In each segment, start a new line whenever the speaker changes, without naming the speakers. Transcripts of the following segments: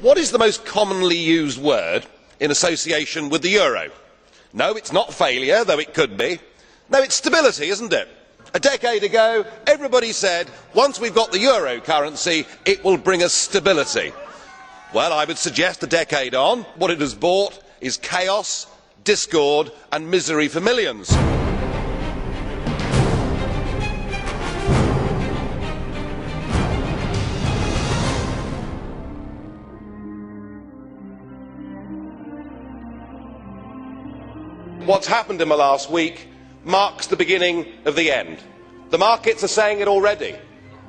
What is the most commonly used word in association with the euro? No, it's not failure, though it could be. No, it's stability, isn't it? A decade ago, everybody said, once we've got the euro currency, it will bring us stability. Well, I would suggest a decade on, what it has brought is chaos, discord and misery for millions. What's happened in the last week marks the beginning of the end. The markets are saying it already.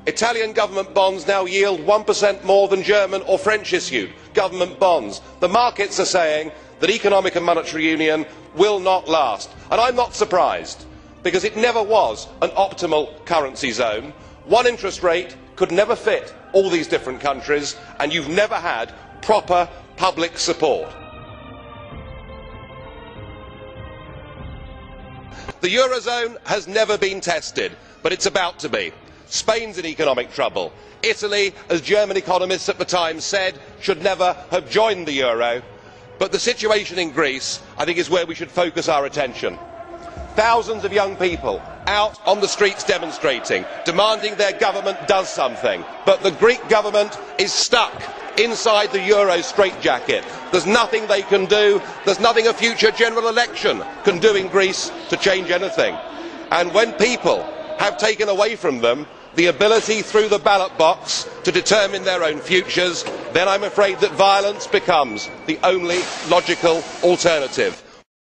Italian government bonds now yield 1% more than German or French issued government bonds. The markets are saying that economic and monetary union will not last. And I'm not surprised, because it never was an optimal currency zone. One interest rate could never fit all these different countries, and you've never had proper public support. The eurozone has never been tested, but it's about to be. Spain's in economic trouble. Italy, as German economists at the time said, should never have joined the euro. But the situation in Greece, I think, is where we should focus our attention. Thousands of young people out on the streets demonstrating, demanding their government does something. But the Greek government is stuck inside the euro straitjacket. There's nothing they can do. There's nothing a future general election can do in Greece to change anything. And when people have taken away from them the ability through the ballot box to determine their own futures, then I'm afraid that violence becomes the only logical alternative.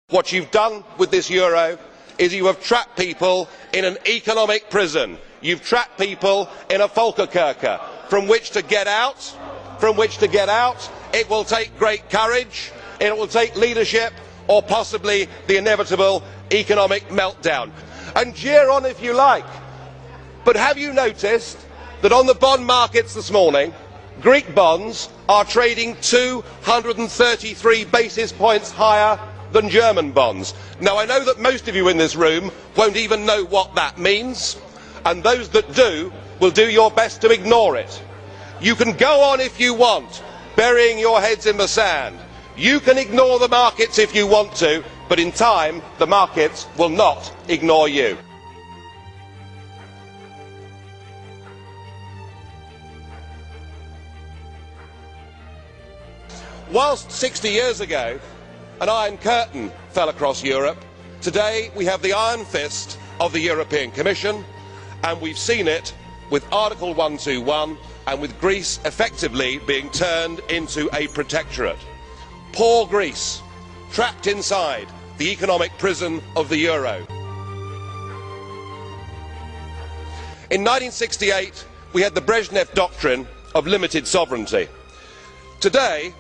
What you've done with this euro is you have trapped people in an economic prison. You've trapped people in a Volkerkerker from which to get out. It will take great courage, it will take leadership, or possibly the inevitable economic meltdown. And jeer on if you like, but have you noticed that on the bond markets this morning, Greek bonds are trading 233 basis points higher than German bonds? Now, I know that most of you in this room won't even know what that means, and those that do will do your best to ignore it. You can go on if you want, burying your heads in the sand. You can ignore the markets if you want to, but in time the markets will not ignore you. Whilst 60 years ago an iron curtain fell across Europe, today we have the iron fist of the European Commission, and we've seen it with Article 121 and with Greece effectively being turned into a protectorate. Poor Greece, trapped inside the economic prison of the euro. In 1968 we had the Brezhnev doctrine of limited sovereignty. Today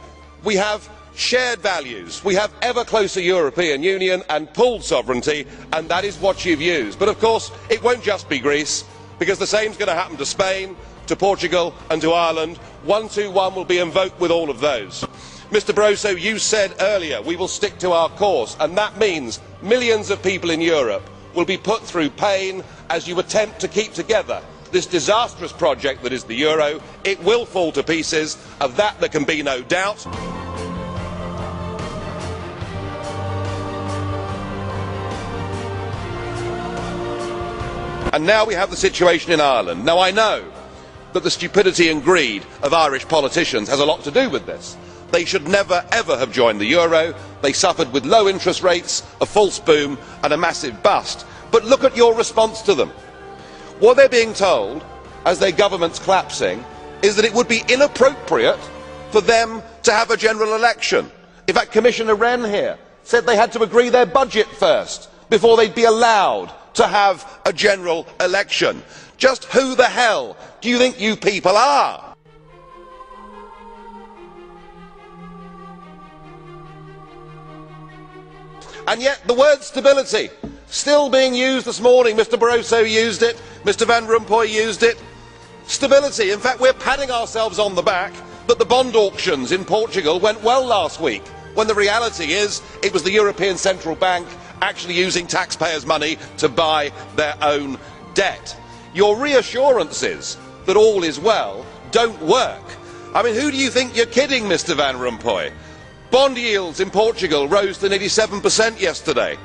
we have shared values, we have ever closer European Union and pooled sovereignty, and that is what you've used. But of course it won't just be Greece, because the same is going to happen to Spain, to Portugal and to Ireland. 121 will be invoked with all of those. Mr Barroso, you said earlier we will stick to our course, and that means millions of people in Europe will be put through pain as you attempt to keep together this disastrous project that is the euro. It will fall to pieces, of that there can be no doubt. And now we have the situation in Ireland. Now, I know that the stupidity and greed of Irish politicians has a lot to do with this. They should never ever have joined the euro. They suffered with low interest rates, a false boom and a massive bust. But look at your response to them. What they're being told, as their government's collapsing, is that it would be inappropriate for them to have a general election. In fact, Commissioner Wren here said they had to agree their budget first before they'd be allowed to have a general election. Just who the hell do you think you people are? And yet the word stability still being used this morning. Mr Barroso used it, Mr Van Rompuy used it. Stability. In fact, we're patting ourselves on the back that the bond auctions in Portugal went well last week, when the reality is it was the European Central Bank actually using taxpayers' money to buy their own debt. Your reassurances that all is well don't work. I mean, who do you think you're kidding, Mr Van Rompuy? Bond yields in Portugal rose to nearly 7% yesterday.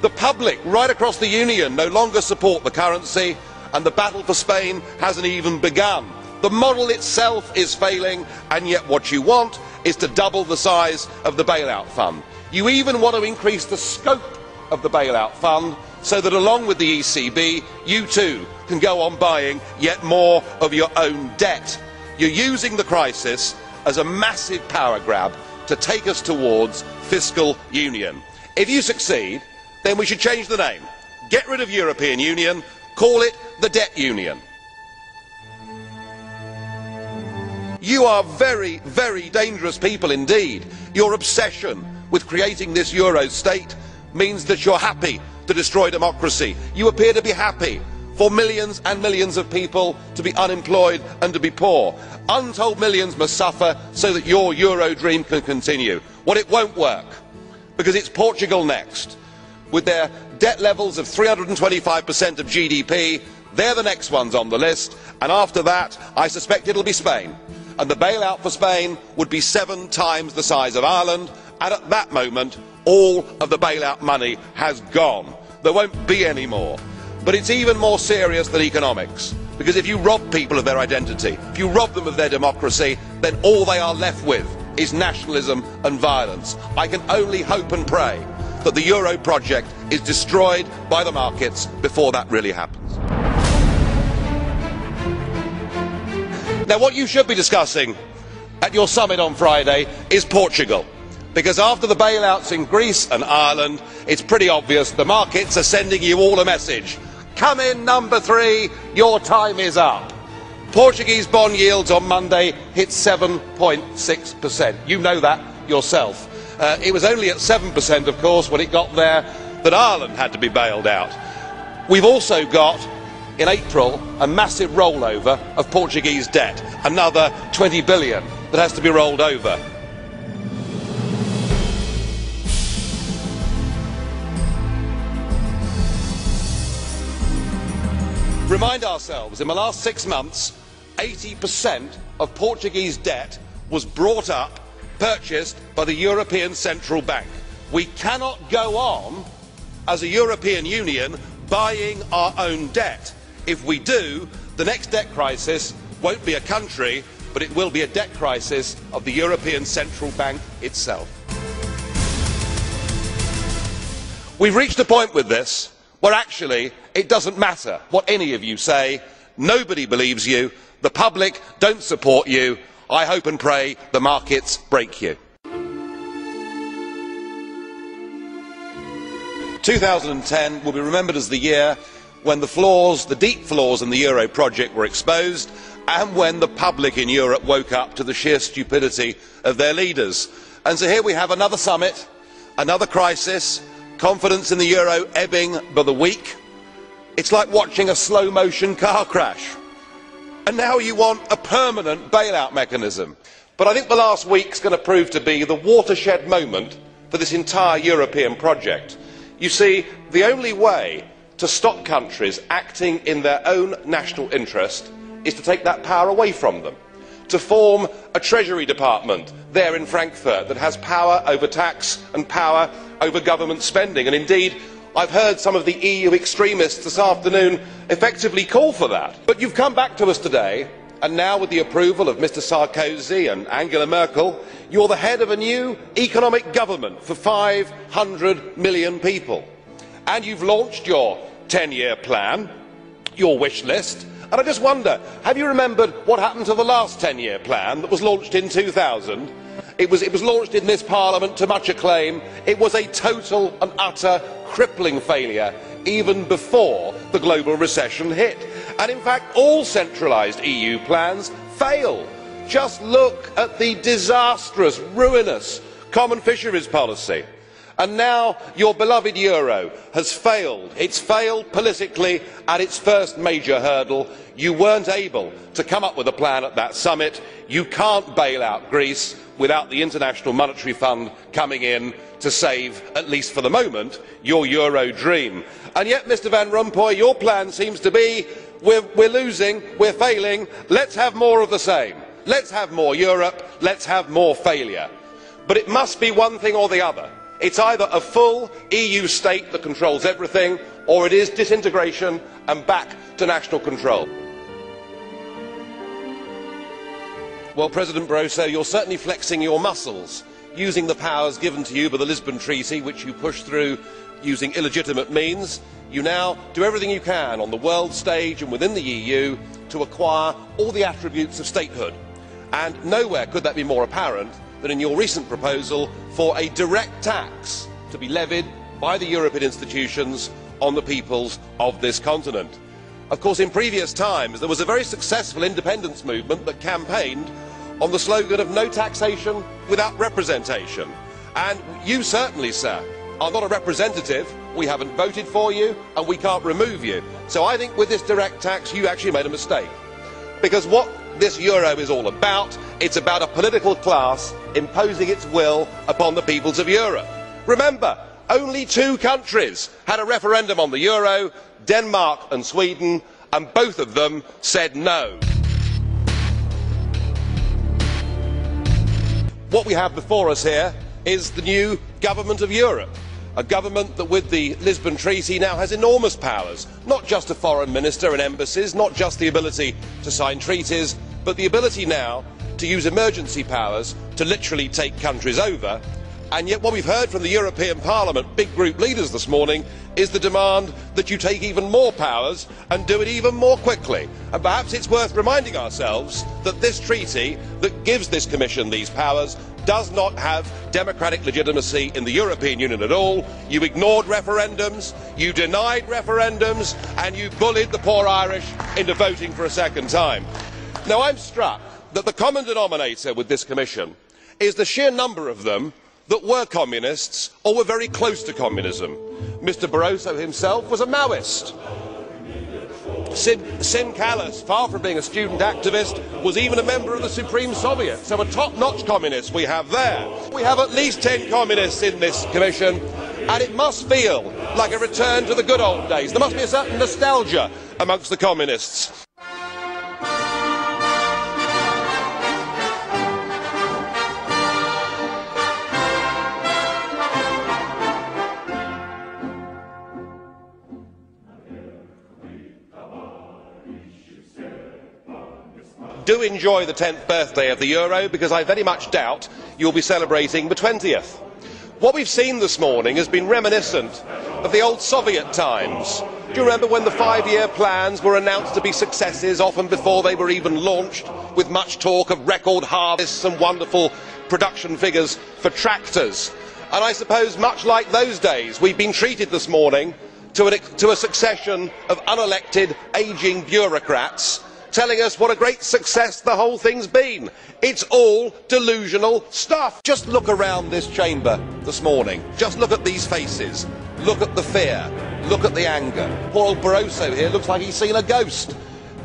The public right across the Union no longer support the currency, and the battle for Spain hasn't even begun. The model itself is failing, and yet what you want is to double the size of the bailout fund. You even want to increase the scope of the bailout fund so that along with the ECB, you too can go on buying yet more of your own debt. You're using the crisis as a massive power grab to take us towards fiscal union. If you succeed, then we should change the name. Get rid of European Union, call it the Debt Union. You are very, very dangerous people indeed. Your obsession with creating this Euro state means that you're happy to destroy democracy. You appear to be happy for millions and millions of people to be unemployed and to be poor. Untold millions must suffer so that your Euro dream can continue. Well, it won't work, because it's Portugal next. With their debt levels of 325% of GDP, they're the next ones on the list, and after that I suspect it'll be Spain. And the bailout for Spain would be 7 times the size of Ireland, and at that moment all of the bailout money has gone. There won't be any more. But it's even more serious than economics, because if you rob people of their identity, if you rob them of their democracy, then all they are left with is nationalism and violence. I can only hope and pray that the Euro project is destroyed by the markets before that really happens. Now, what you should be discussing at your summit on Friday is Portugal, because after the bailouts in Greece and Ireland, it's pretty obvious the markets are sending you all a message. Come in, number 3, your time is up. Portuguese bond yields on Monday hit 7.6%. You know that yourself. It was only at 7%, of course, when it got there that Ireland had to be bailed out. We've also got, in April, a massive rollover of Portuguese debt, another 20 billion that has to be rolled over. Remind ourselves, in the last 6 months, 80% of Portuguese debt was brought up, purchased by the European Central Bank. We cannot go on as a European Union buying our own debt. If we do, the next debt crisis won't be a country, but it will be a debt crisis of the European Central Bank itself. We've reached a point with this where actually it doesn't matter what any of you say. Nobody believes you. The public don't support you. I hope and pray the markets break you. 2010 will be remembered as the year when the flaws, the deep flaws in the Euro project were exposed, and when the public in Europe woke up to the sheer stupidity of their leaders. And so here we have another summit, another crisis, confidence in the euro ebbing by the week. It's like watching a slow motion car crash. And now you want a permanent bailout mechanism. But I think the last week's going to prove to be the watershed moment for this entire European project. You see, the only way to stop countries acting in their own national interest is to take that power away from them, to form a Treasury Department there in Frankfurt that has power over tax and power over government spending. And indeed, I've heard some of the EU extremists this afternoon effectively call for that. But you've come back to us today, and now with the approval of Mr Sarkozy and Angela Merkel, you're the head of a new economic government for 500 million people. And you've launched your 10-year plan, your wish list. And I just wonder, have you remembered what happened to the last 10-year plan that was launched in 2000? It was launched in this Parliament to much acclaim. It was a total and utter crippling failure even before the global recession hit. And in fact, all centralised EU plans fail. Just look at the disastrous, ruinous common fisheries policy. And now your beloved euro has failed. It's failed politically at its first major hurdle. You weren't able to come up with a plan at that summit. You can't bail out Greece without the International Monetary Fund coming in to save, at least for the moment, your euro dream. And yet, Mr Van Rompuy, your plan seems to be we're losing, we're failing, let's have more of the same. let's have more Europe, let's have more failure. But it must be one thing or the other. It's either a full EU state that controls everything, or it is disintegration and back to national control. Well, President Barroso, you're certainly flexing your muscles, using the powers given to you by the Lisbon Treaty, which you pushed through using illegitimate means. You now do everything you can on the world stage and within the EU to acquire all the attributes of statehood. And nowhere could that be more apparent than in your recent proposal for a direct tax to be levied by the European institutions on the peoples of this continent. Of course, in previous times there was a very successful independence movement that campaigned on the slogan of no taxation without representation. And you certainly, sir, are not a representative. We haven't voted for you and we can't remove you. So I think with this direct tax you actually made a mistake. Because what this euro is all about, it's about a political class imposing its will upon the peoples of Europe. Remember, only 2 countries had a referendum on the euro, Denmark and Sweden, and both of them said no. What we have before us here is the new government of Europe, a government that with the Lisbon Treaty now has enormous powers, not just a foreign minister and embassies, not just the ability to sign treaties, but the ability now to use emergency powers to literally take countries over. And yet what we've heard from the European Parliament big group leaders this morning is the demand that you take even more powers and do it even more quickly. And perhaps it's worth reminding ourselves that this treaty that gives this Commission these powers does not have democratic legitimacy in the European Union at all. You ignored referendums, you denied referendums, and you bullied the poor Irish into voting for a second time. Now I'm struck that the common denominator with this Commission is the sheer number of them that were communists or were very close to communism. Mr Barroso himself was a Maoist. Sim Kallas, far from being a student activist, was even a member of the Supreme Soviet. So a top-notch communist we have there. We have at least 10 communists in this Commission, and it must feel like a return to the good old days. There must be a certain nostalgia amongst the communists. Do enjoy the 10th birthday of the euro, because I very much doubt you'll be celebrating the 20th. What we've seen this morning has been reminiscent of the old Soviet times. Do you remember when the 5-year plans were announced to be successes, often before they were even launched, with much talk of record harvests and wonderful production figures for tractors? And I suppose, much like those days, we've been treated this morning to a succession of unelected, ageing bureaucrats telling us what a great success the whole thing's been. It's all delusional stuff. Just look around this chamber this morning. Just look at these faces. Look at the fear. Look at the anger. Poor old Barroso here looks like he's seen a ghost.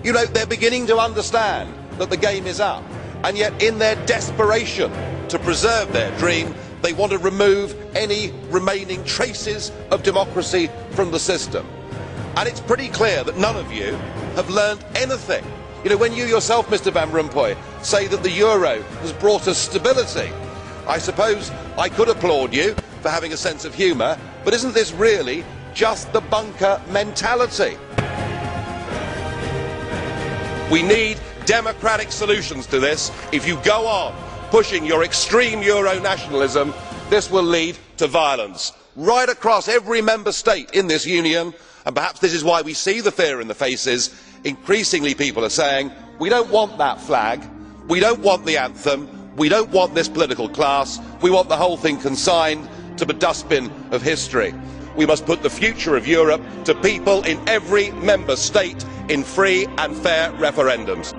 You know, they're beginning to understand that the game is up. And yet, in their desperation to preserve their dream, they want to remove any remaining traces of democracy from the system. And it's pretty clear that none of you have learned anything. You know, when you yourself, Mr Van Rompuy, say that the euro has brought us stability, I suppose I could applaud you for having a sense of humour, but isn't this really just the bunker mentality? We need democratic solutions to this. If you go on pushing your extreme euro nationalism, this will lead to violence right across every member state in this union. And perhaps this is why we see the fear in the faces. Increasingly people are saying, we don't want that flag, we don't want the anthem, we don't want this political class, we want the whole thing consigned to the dustbin of history. We must put the future of Europe to people in every member state in free and fair referendums.